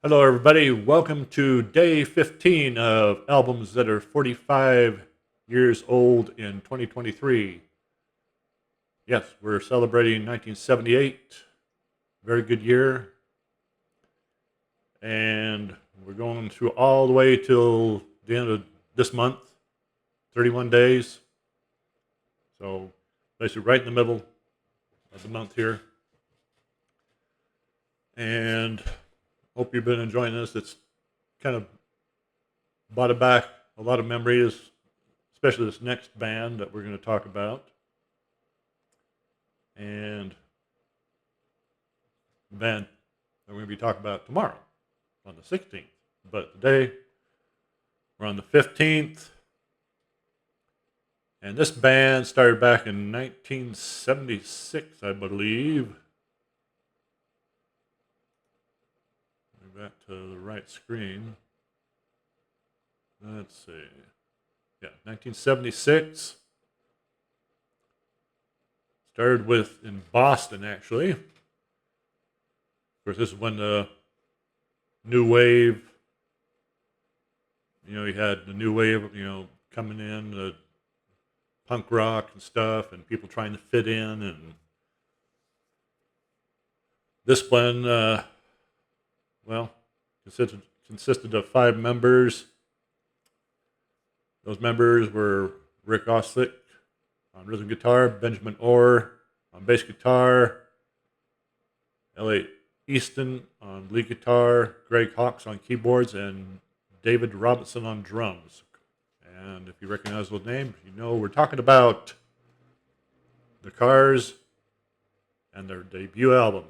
Hello, everybody. Welcome to day 15 of albums that are 45 years old in 2023. Yes, we're celebrating 1978. Very good year. And we're going through all the way till the end of this month, 31 days. So basically, right in the middle of the month here. And hope you've been enjoying this. It's kind of brought back a lot of memories, especially this next band that we're going to talk about. And the band that we're going to be talking about tomorrow on the 16th. But today we're on the 15th. And this band started back in 1976, I believe. Back to the right screen. Let's see. Yeah, 1976. Started with in Boston, actually. Of course, this is when the new wave, you had the new wave, coming in, the punk rock and stuff, and people trying to fit in. And this one, consisted of 5 members. Those members were Rick Oslick on rhythm guitar, Benjamin Orr on bass guitar, Elliot Easton on lead guitar, Greg Hawkes on keyboards, and David Robinson on drums. And if you recognize those names, we're talking about the Cars and their debut album.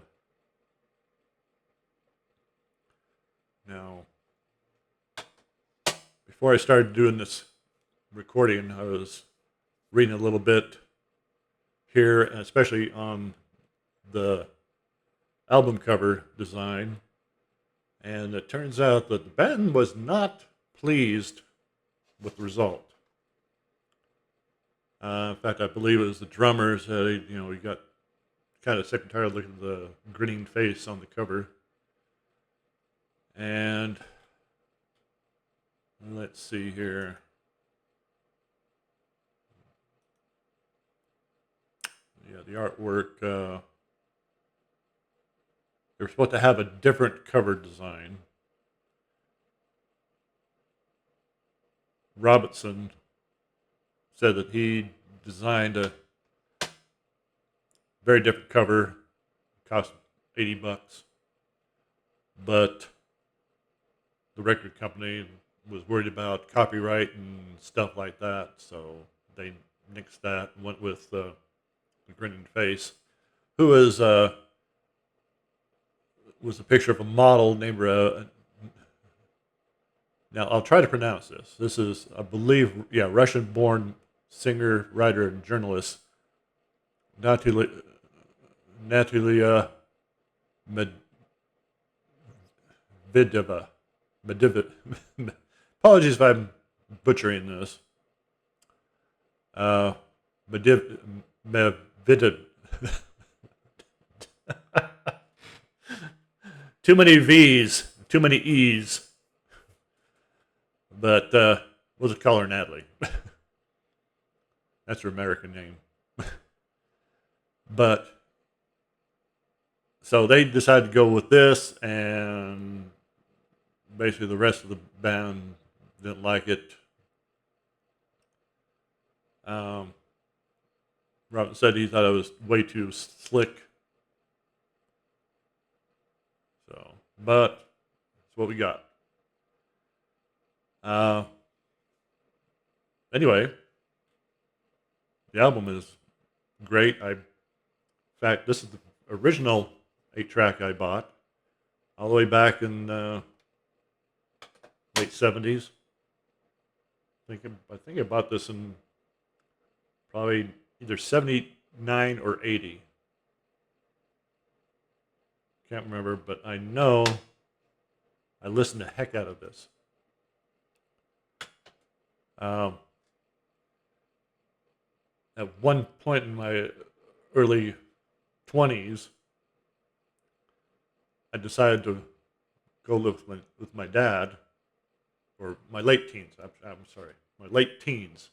Now, before I started doing this recording, I was reading a little bit here, and especially on the album cover design. And it turns out that the band was not pleased with the result. In fact, I believe it was the drummer said, he got kind of sick and tired of looking at the grinning face on the cover. And let's see here. Yeah, the artwork. They were supposed to have a different cover design. Robinson said that he designed a very different cover, cost $80, but the record company was worried about copyright and stuff like that, so they nixed that and went with the grinning face, who was a picture of a model named. Now I'll try to pronounce this. This is, I believe, Russian-born singer, writer, and journalist Natalia Medvedeva. Apologies if I'm butchering this. Medvedev. Too many V's, too many E's. But we'll just call her Natalie. That's her American name. But so they decided to go with this, and basically the rest of the band didn't like it. Robin said he thought it was way too slick. So, but that's what we got. Anyway, the album is great. In fact, this is the original 8-track I bought, all the way back in late 70s. I think I bought this in probably either 79 or 80. Can't remember, but I know I listened the heck out of this. At one point in my early 20s, I decided to go live with my dad, or my late teens. I'm sorry, my late teens.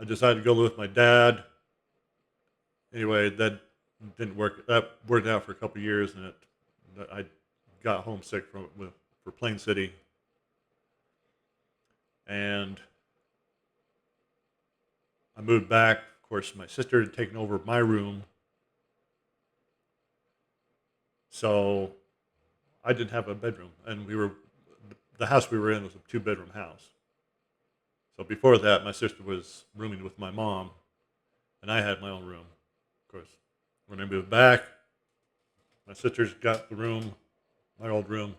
I decided to go live with my dad. Anyway, that didn't work. That worked out for a couple of years, and I got homesick for Plain City, and I moved back. Of course, my sister had taken over my room, so I didn't have a bedroom, and the house we were in was a 2-bedroom house. So before that, my sister was rooming with my mom, and I had my own room. Of course, when I moved back, my sister's got the room, my old room.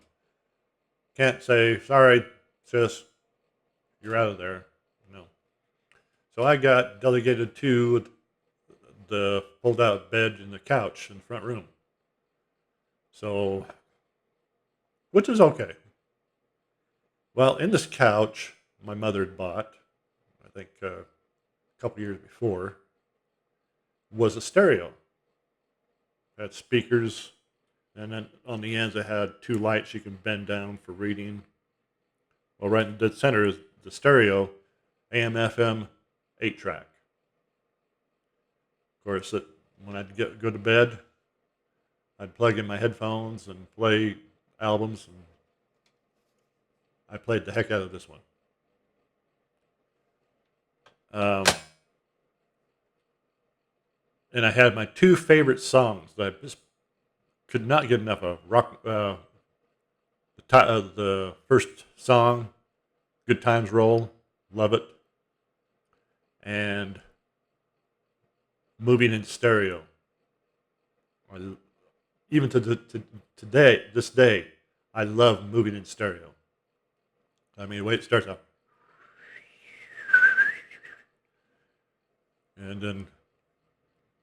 Can't say, sorry, sis, you're out of there. No. So I got delegated to the fold-out bed and the couch in the front room. So, which is okay. Well, in this couch my mother had bought, I think a couple years before, was a stereo. It had speakers, and then on the ends it had 2 lights you can bend down for reading. Well, right in the center is the stereo, AM, FM, 8-track. Of course, when I'd go to bed, I'd plug in my headphones and play albums, and I played the heck out of this one. And I had my 2 favorite songs that I just could not get enough of. The first song, "Good Times Roll," love it, and "Moving in Stereo." Even this day, I love "Moving in Stereo." I mean, the way it starts out, and then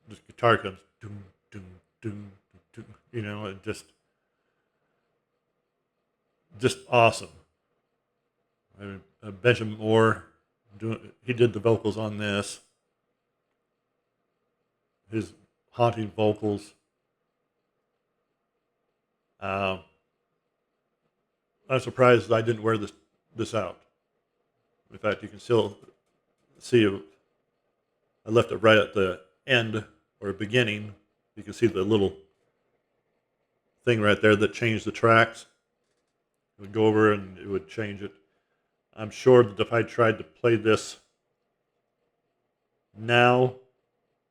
this guitar comes, doom, doom, doom, doom, it just awesome. I mean, Benjamin Moore, he did the vocals on this. His haunting vocals. I'm surprised I didn't wear this out. In fact, you can still see it. I left it right at the end or beginning. You can see the little thing right there that changed the tracks. It would go over and it would change it. I'm sure that if I tried to play this now,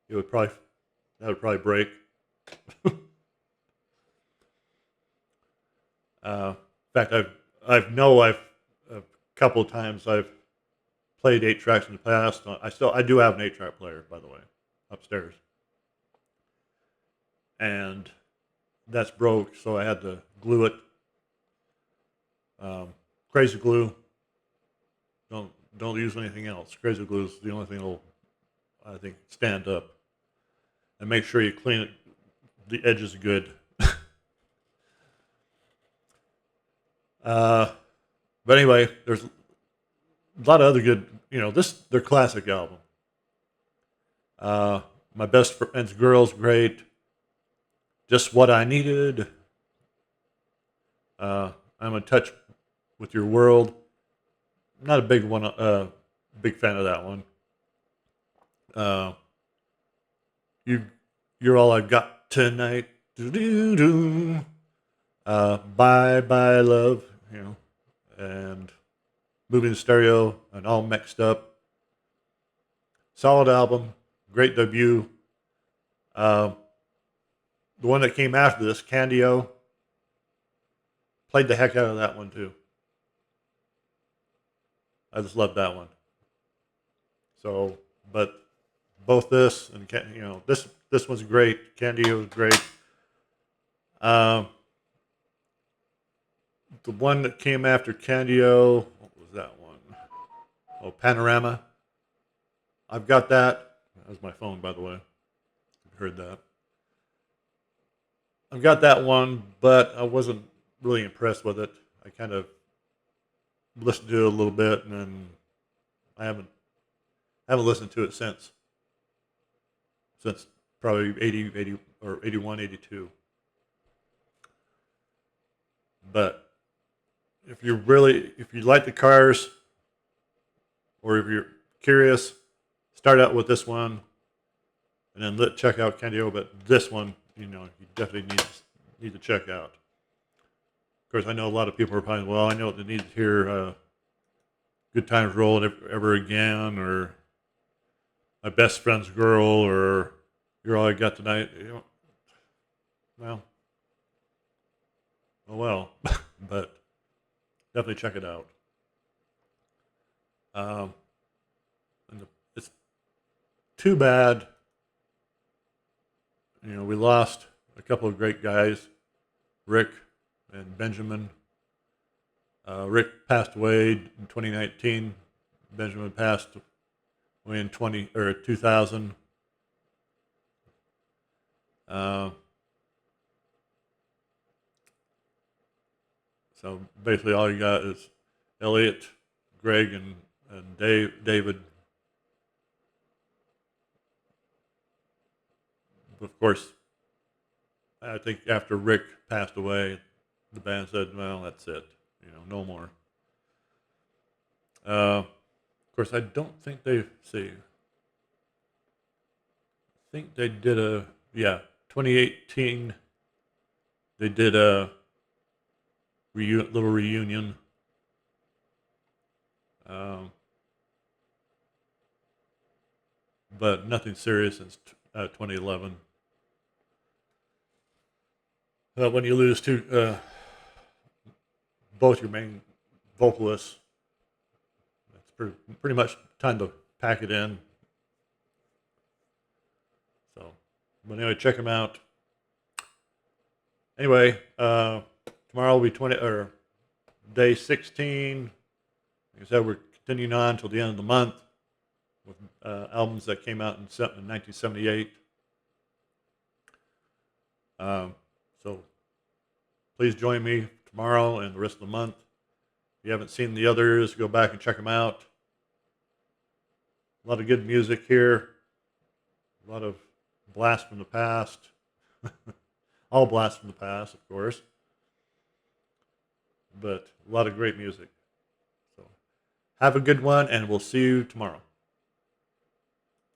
that would probably break. In fact, I've a couple of times I've played 8-tracks in the past. I do have an 8-track player, by the way, upstairs, and that's broke, so I had to glue it. Crazy glue. Don't use anything else. Crazy glue is the only thing that'll, I think, stand up. And make sure you clean it. The edges good. But anyway, there's a lot of other good. Their classic album. My Best Friend's Girl's great. Just What I Needed. I'm in touch with your world. Not a big one. Big fan of that one. You're all I've got tonight. Do-do-do. Bye bye love. And Moving Stereo and All Mixed Up. Solid album. Great debut. The one that came after this, Candio, played the heck out of that one too. I just love that one. So, but both this and this one's great. Candio is great. The one that came after Candio, what was that one? Oh, Panorama. I've got that. That was my phone, by the way. I've heard that. I've got that one, but I wasn't really impressed with it. I kind of listened to it a little bit, and then I haven't listened to it since probably 80 or 81, 82. But if you like the cars, or if you're curious, start out with this one, and then check out Candy-O. But this one, you definitely need to check out. Of course, I know a lot of people are probably, well, I know they need to hear Good Times Roll Ever Again, or My Best Friend's Girl, or You're All I Got Tonight. Well, oh well. But definitely check it out. Um, it's too bad, we lost a couple of great guys, Rick and Benjamin. Rick passed away in 2019. Benjamin passed away in 2000. So basically, all you got is Elliot, Greg, and David. Of course, I think after Rick passed away, the band said, "Well, that's it. No more." Of course, I don't think they see. I think they did 2018. They did a little reunion. But nothing serious since 2011. When you lose both your main vocalists, it's pretty much time to pack it in. So, but anyway, check them out. Anyway, tomorrow will be day 16. Like I said, we're continuing on until the end of the month with albums that came out in 1978. So please join me tomorrow and the rest of the month. If you haven't seen the others, go back and check them out. A lot of good music here. A lot of blast from the past. All blast from the past, of course. But a lot of great music. So have a good one, and we'll see you tomorrow.